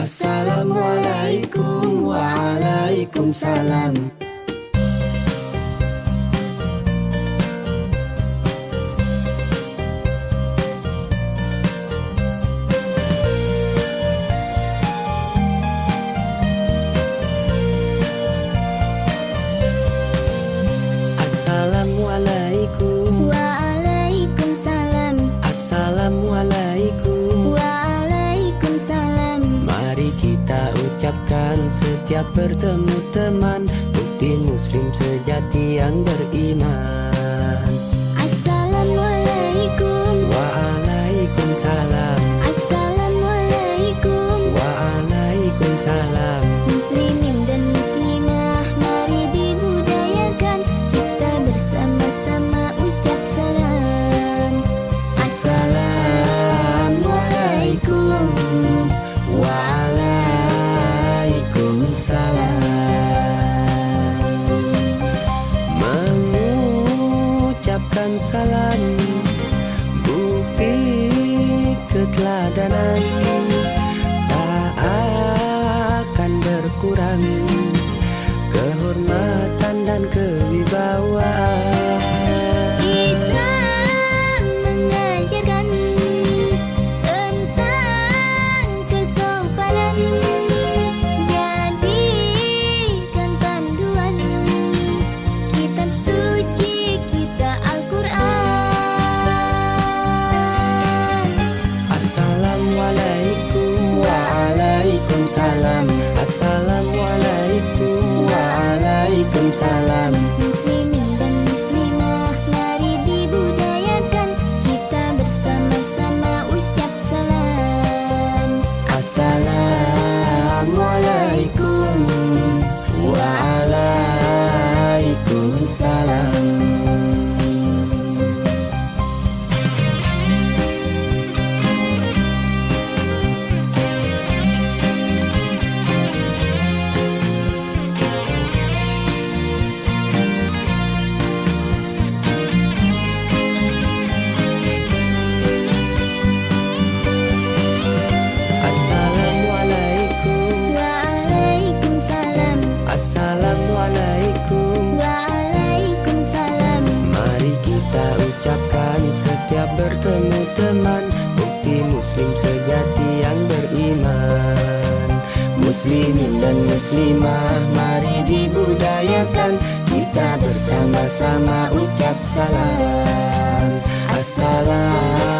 Assalamualaikum waalaikumsalam. Assalamualaikum Waalaikumsalam. Assalamualaikum. Waalaikumsalam. Mari kita ucapkan setiap bertemu teman, bukti muslim sejati yang beriman. Assalamualaikum. Waalaikumsalam. Assalamualaikum. Waalaikumsalam. Muslimin dan muslimah, mari dibudayakan kita bersama-sama ucap salam. Assalamualaikum waalaikumsalam. Mengucapkan salam bukti keteladanan, tak akan berkurang kehormatan dan kewibawaan. Islam mengajarkan tentang kesopanan, jadikan panduan kitab suci kita Al-Quran. Assalamualaikum waalaikumsalam. Assalamualaikum waalaikumsalam. Muslimin dan muslimah, mari dibudayakan kita bersama-sama ucap salam. Assalamualaikum waalaikumsalam. Assalamualaikum. Waalaikumsalam. Assalamualaikum. Waalaikumsalam. Mari kita ucapkan setiap bertemu teman, bukti muslim sejati yang beriman. Muslimin dan muslimah, mari dibudayakan kita bersama-sama ucap salam. Assalamualaikum